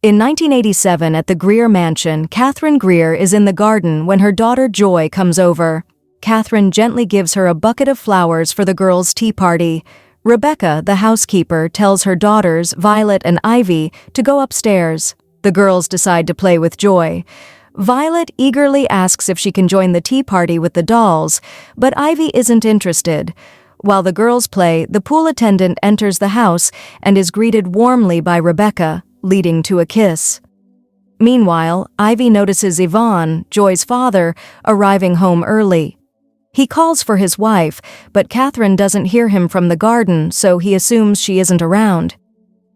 In 1987 at the Greer mansion, Catherine Greer is in the garden when her daughter Joy comes over. Catherine gently gives her a bucket of flowers for the girls' tea party. Rebecca, the housekeeper, tells her daughters, Violet and Ivy, to go upstairs. The girls decide to play with Joy. Violet eagerly asks if she can join the tea party with the dolls, but Ivy isn't interested. While the girls play, the pool attendant enters the house and is greeted warmly by Rebecca, leading to a kiss. Meanwhile, Ivy notices Yvonne, Joy's father, arriving home early. He calls for his wife, but Catherine doesn't hear him from the garden, so he assumes she isn't around.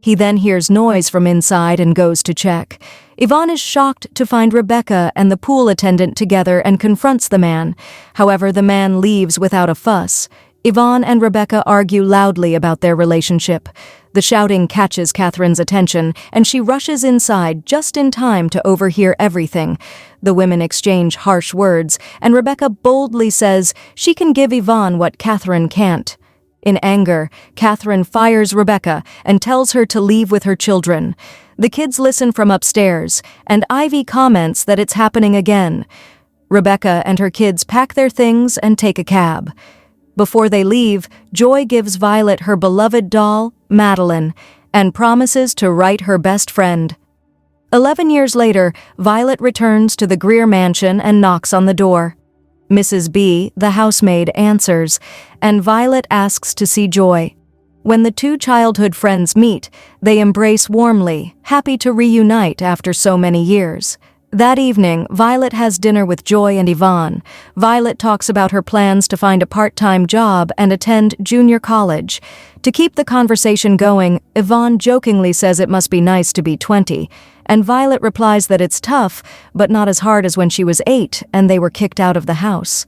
He then hears noise from inside and goes to check. Yvonne is shocked to find Rebecca and the pool attendant together and confronts the man. However, the man leaves without a fuss. Yvonne and Rebecca argue loudly about their relationship. The shouting catches Catherine's attention, and she rushes inside just in time to overhear everything. The women exchange harsh words, and Rebecca boldly says she can give Yvonne what Catherine can't. In anger, Catherine fires Rebecca and tells her to leave with her children. The kids listen from upstairs, and Ivy comments that it's happening again. Rebecca and her kids pack their things and take a cab. Before they leave, Joy gives Violet her beloved doll, Madeline, and promises to write her best friend. 11 years later, Violet returns to the Greer mansion and knocks on the door. Mrs. B, the housemaid, answers, and Violet asks to see Joy. When the two childhood friends meet, they embrace warmly, happy to reunite after so many years. That evening, Violet has dinner with Joy and Yvonne. Violet talks about her plans to find a part-time job and attend junior college. To keep the conversation going, Yvonne jokingly says it must be nice to be 20, and Violet replies that it's tough, but not as hard as when she was 8 and they were kicked out of the house.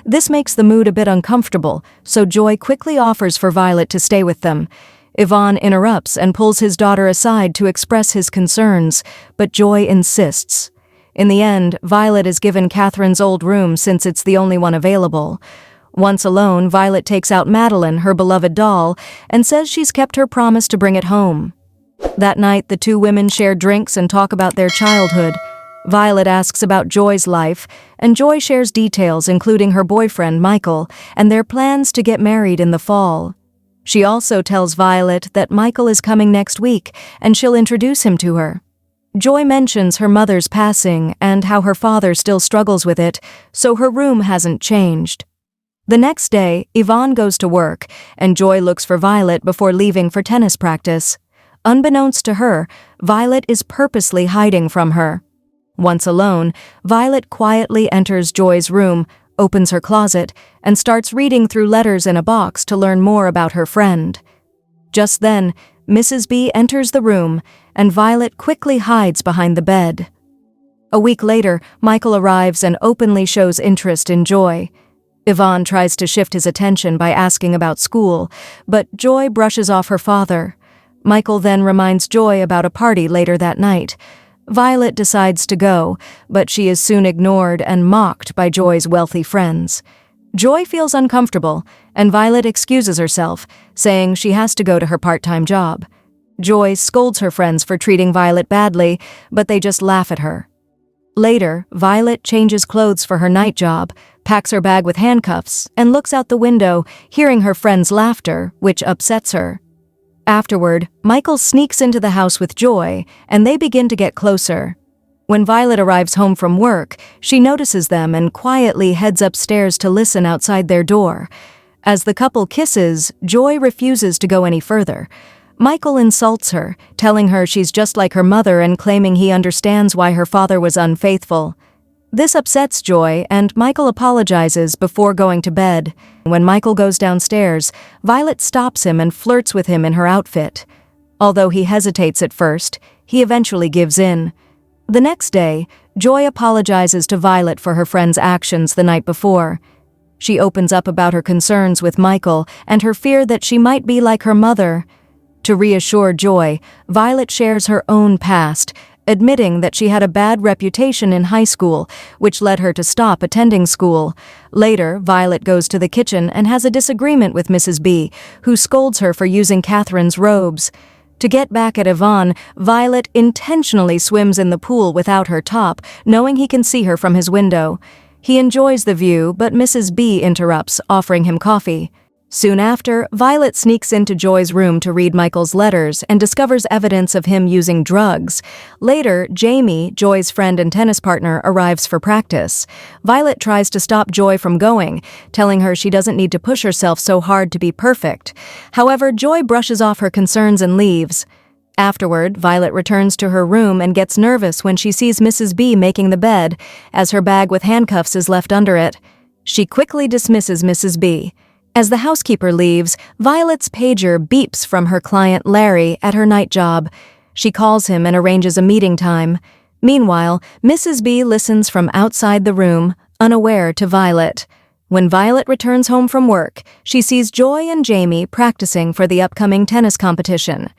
This makes the mood a bit uncomfortable, so Joy quickly offers for Violet to stay with them. Yvonne interrupts and pulls his daughter aside to express his concerns, but Joy insists. In the end, Violet is given Catherine's old room since it's the only one available. Once alone, Violet takes out Madeline, her beloved doll, and says she's kept her promise to bring it home. That night, the two women share drinks and talk about their childhood. Violet asks about Joy's life, and Joy shares details including her boyfriend, Michael, and their plans to get married in the fall. She also tells Violet that Michael is coming next week, and she'll introduce him to her. Joy mentions her mother's passing and how her father still struggles with it, so her room hasn't changed. The next day, Yvonne goes to work, and Joy looks for Violet before leaving for tennis practice. Unbeknownst to her, Violet is purposely hiding from her. Once alone, Violet quietly enters Joy's room, opens her closet, and starts reading through letters in a box to learn more about her friend. Just then, Mrs. B enters the room, and Violet quickly hides behind the bed. A week later, Michael arrives and openly shows interest in Joy. Yvonne tries to shift his attention by asking about school, but Joy brushes off her father. Michael then reminds Joy about a party later that night. Violet decides to go, but she is soon ignored and mocked by Joy's wealthy friends. Joy feels uncomfortable, and Violet excuses herself, saying she has to go to her part-time job. Joy scolds her friends for treating Violet badly, but they just laugh at her. Later, Violet changes clothes for her night job, packs her bag with handcuffs, and looks out the window, hearing her friends' laughter, which upsets her. Afterward, Michael sneaks into the house with Joy, and they begin to get closer. When Violet arrives home from work, she notices them and quietly heads upstairs to listen outside their door. As the couple kisses, Joy refuses to go any further. Michael insults her, telling her she's just like her mother and claiming he understands why her father was unfaithful. This upsets Joy, and Michael apologizes before going to bed. When Michael goes downstairs, Violet stops him and flirts with him in her outfit. Although he hesitates at first, he eventually gives in. The next day, Joy apologizes to Violet for her friend's actions the night before. She opens up about her concerns with Michael and her fear that she might be like her mother. To reassure Joy, Violet shares her own past, admitting that she had a bad reputation in high school, which led her to stop attending school. Later, Violet goes to the kitchen and has a disagreement with Mrs. B, who scolds her for using Catherine's robes. To get back at Yvonne, Violet intentionally swims in the pool without her top, knowing he can see her from his window. He enjoys the view, but Mrs. B interrupts, offering him coffee. Soon after, Violet sneaks into Joy's room to read Michael's letters and discovers evidence of him using drugs. Later, Jamie, Joy's friend and tennis partner, arrives for practice. Violet tries to stop Joy from going, telling her she doesn't need to push herself so hard to be perfect. However, Joy brushes off her concerns and leaves. Afterward, Violet returns to her room and gets nervous when she sees Mrs. B making the bed, as her bag with handcuffs is left under it. She quickly dismisses Mrs. B. As the housekeeper leaves, Violet's pager beeps from her client Larry at her night job. She calls him and arranges a meeting time. Meanwhile, Mrs. B listens from outside the room, unaware to Violet. When Violet returns home from work, she sees Joy and Jamie practicing for the upcoming tennis competition.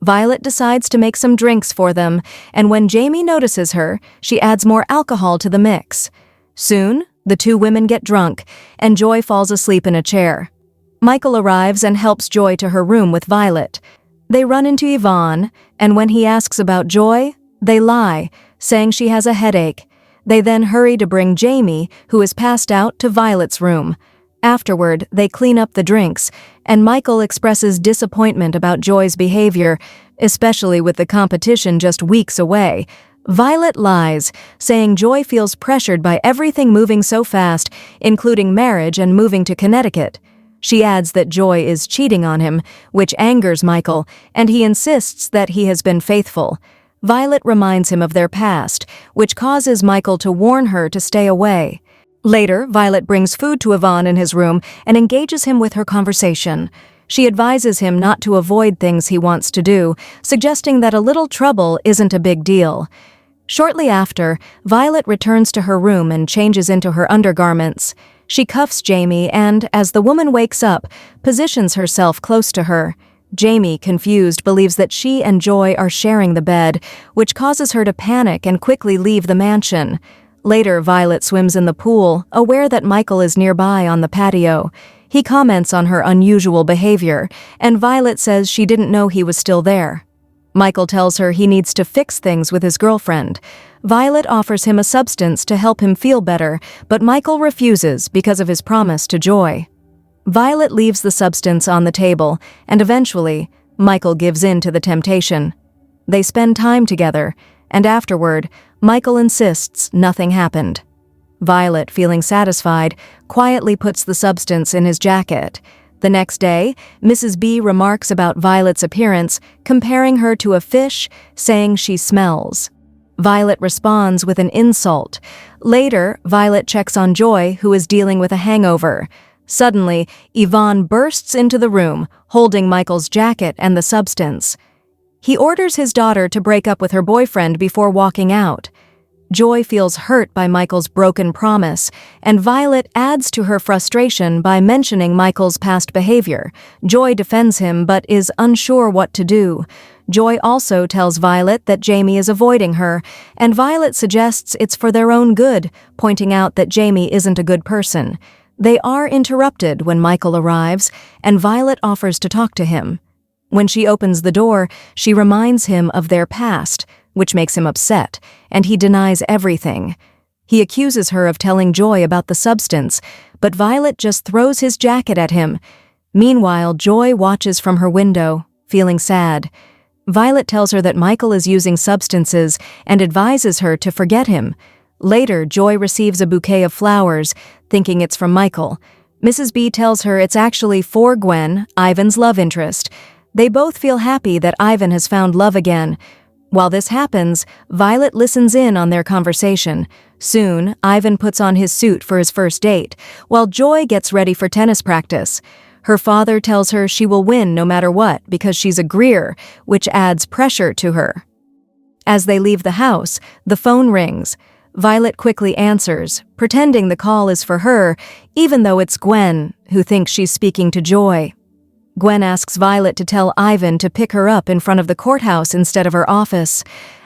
Violet decides to make some drinks for them, and when Jamie notices her, she adds more alcohol to the mix. Soon, the two women get drunk, and Joy falls asleep in a chair. Michael arrives and helps Joy to her room with Violet. They run into Yvonne, and when he asks about Joy, they lie, saying she has a headache. They then hurry to bring Jamie, who is passed out, to Violet's room. Afterward, they clean up the drinks, and Michael expresses disappointment about Joy's behavior, especially with the competition just weeks away. Violet lies, saying Joy feels pressured by everything moving so fast, including marriage and moving to Connecticut. She adds that Joy is cheating on him, which angers Michael, and he insists that he has been faithful. Violet reminds him of their past, which causes Michael to warn her to stay away. Later, Violet brings food to Yvonne in his room and engages him with her conversation. She advises him not to avoid things he wants to do, suggesting that a little trouble isn't a big deal. Shortly after, Violet returns to her room and changes into her undergarments. She cuffs Jamie and, as the woman wakes up, positions herself close to her. Jamie, confused, believes that she and Joy are sharing the bed, which causes her to panic and quickly leave the mansion. Later, Violet swims in the pool, aware that Michael is nearby on the patio. He comments on her unusual behavior, and Violet says she didn't know he was still there. Michael tells her he needs to fix things with his girlfriend. Violet offers him a substance to help him feel better, but Michael refuses because of his promise to Joy. Violet leaves the substance on the table, and eventually, Michael gives in to the temptation. They spend time together, and afterward, Michael insists nothing happened. Violet, feeling satisfied, quietly puts the substance in his jacket. The next day, Mrs. B remarks about Violet's appearance, comparing her to a fish, saying she smells. Violet responds with an insult. Later, Violet checks on Joy, who is dealing with a hangover. Suddenly, Yvonne bursts into the room, holding Michael's jacket and the substance. He orders his daughter to break up with her boyfriend before walking out. Joy feels hurt by Michael's broken promise, and Violet adds to her frustration by mentioning Michael's past behavior. Joy defends him but is unsure what to do. Joy also tells Violet that Jamie is avoiding her, and Violet suggests it's for their own good, pointing out that Jamie isn't a good person. They are interrupted when Michael arrives, and Violet offers to talk to him. When she opens the door, she reminds him of their past, which makes him upset, and he denies everything. He accuses her of telling Joy about the substance, but Violet just throws his jacket at him. Meanwhile, Joy watches from her window, feeling sad. Violet tells her that Michael is using substances and advises her to forget him. Later, Joy receives a bouquet of flowers, thinking it's from Michael. Mrs. B tells her it's actually for Gwen, Ivan's love interest. They both feel happy that Ivan has found love again. While this happens, Violet listens in on their conversation. Soon, Ivan puts on his suit for his first date, while Joy gets ready for tennis practice. Her father tells her she will win no matter what because she's a Greer, which adds pressure to her. As they leave the house, the phone rings. Violet quickly answers, pretending the call is for her, even though it's Gwen, who thinks she's speaking to Joy. Gwen asks Violet to tell Ivan to pick her up in front of the courthouse instead of her office.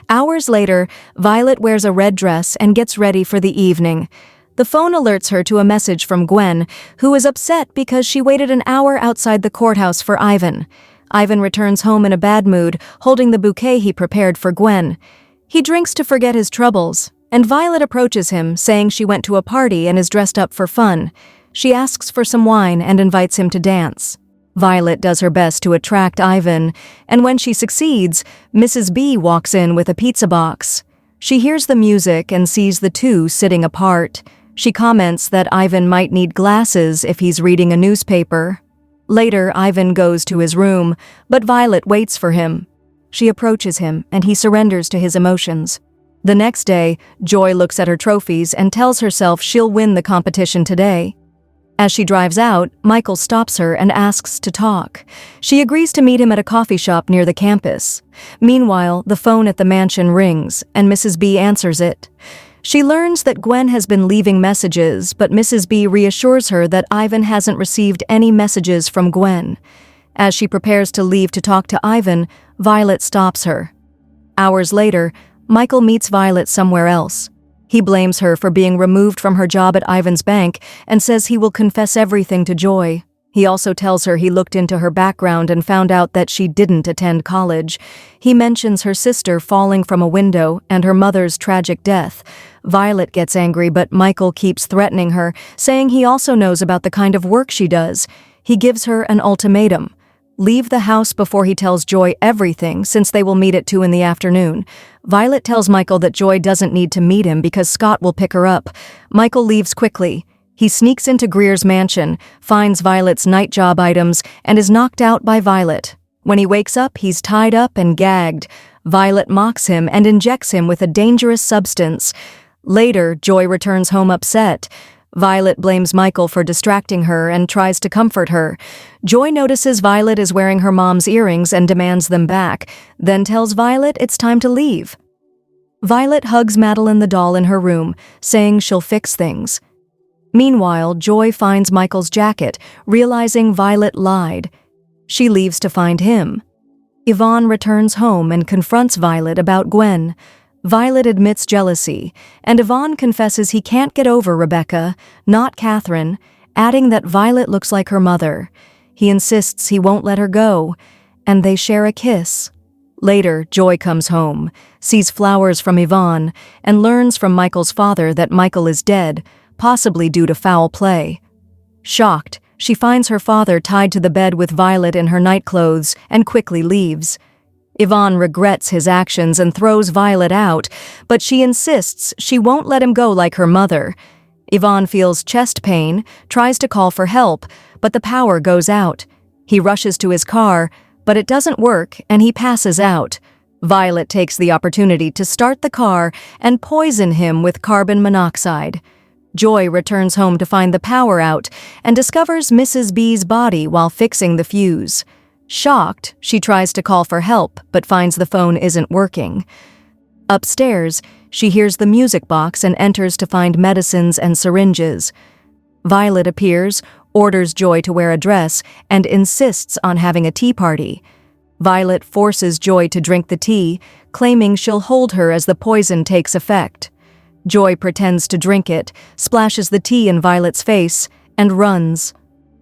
Hours later, Violet wears a red dress and gets ready for the evening. The phone alerts her to a message from Gwen, who is upset because she waited an hour outside the courthouse for Ivan. Ivan returns home in a bad mood, holding the bouquet he prepared for Gwen. He drinks to forget his troubles, and Violet approaches him, saying she went to a party and is dressed up for fun. She asks for some wine and invites him to dance. Violet does her best to attract Ivan, and when she succeeds, Mrs. B walks in with a pizza box. She hears the music and sees the two sitting apart. She comments that Ivan might need glasses if he's reading a newspaper. Later, Ivan goes to his room, but Violet waits for him. She approaches him, and he surrenders to his emotions. The next day, Joy looks at her trophies and tells herself she'll win the competition today. As she drives out, Michael stops her and asks to talk. She agrees to meet him at a coffee shop near the campus. Meanwhile, the phone at the mansion rings, and Mrs. B answers it. She learns that Gwen has been leaving messages, but Mrs. B reassures her that Ivan hasn't received any messages from Gwen. As she prepares to leave to talk to Ivan, Violet stops her. Hours later, Michael meets Violet somewhere else. He blames her for being removed from her job at Ivan's bank and says he will confess everything to Joy. He also tells her he looked into her background and found out that she didn't attend college. He mentions her sister falling from a window and her mother's tragic death. Violet gets angry, but Michael keeps threatening her, saying he also knows about the kind of work she does. He gives her an ultimatum. Leave the house before he tells Joy everything, since they will meet at 2 in the afternoon. Violet tells Michael that Joy doesn't need to meet him because Scott will pick her up. Michael leaves quickly. He sneaks into Greer's mansion, finds Violet's night job items, and is knocked out by Violet. When he wakes up, he's tied up and gagged. Violet mocks him and injects him with a dangerous substance. Later, Joy returns home upset. Violet blames Michael for distracting her and tries to comfort her. Joy notices Violet is wearing her mom's earrings and demands them back, then tells Violet it's time to leave. Violet hugs Madeline the doll in her room, saying she'll fix things. Meanwhile, Joy finds Michael's jacket, realizing Violet lied. She leaves to find him. Yvonne returns home and confronts Violet about Gwen. Violet admits jealousy, and Yvonne confesses he can't get over Rebecca, not Catherine, adding that Violet looks like her mother. He insists he won't let her go, and they share a kiss. Later, Joy comes home, sees flowers from Yvonne, and learns from Michael's father that Michael is dead, possibly due to foul play. Shocked, she finds her father tied to the bed with Violet in her nightclothes and quickly leaves. Yvonne regrets his actions and throws Violet out, but she insists she won't let him go like her mother. Yvonne feels chest pain, tries to call for help, but the power goes out. He rushes to his car, but it doesn't work and he passes out. Violet takes the opportunity to start the car and poison him with carbon monoxide. Joy returns home to find the power out and discovers Mrs. B's body while fixing the fuse. Shocked, she tries to call for help, but finds the phone isn't working. Upstairs, she hears the music box and enters to find medicines and syringes. Violet appears, orders Joy to wear a dress, and insists on having a tea party. Violet forces Joy to drink the tea, claiming she'll hold her as the poison takes effect. Joy pretends to drink it, splashes the tea in Violet's face, and runs.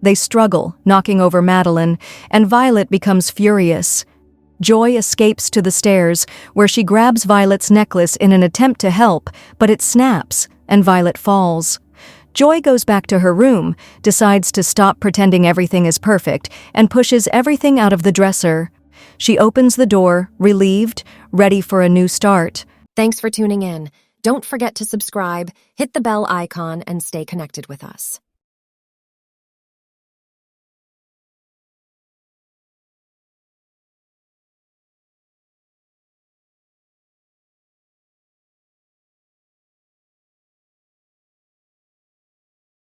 They struggle, knocking over Madeline, and Violet becomes furious. Joy escapes to the stairs, where she grabs Violet's necklace in an attempt to help, but it snaps, and Violet falls. Joy goes back to her room, decides to stop pretending everything is perfect, and pushes everything out of the dresser. She opens the door, relieved, ready for a new start. Thanks for tuning in. Don't forget to subscribe, hit the bell icon, and stay connected with us.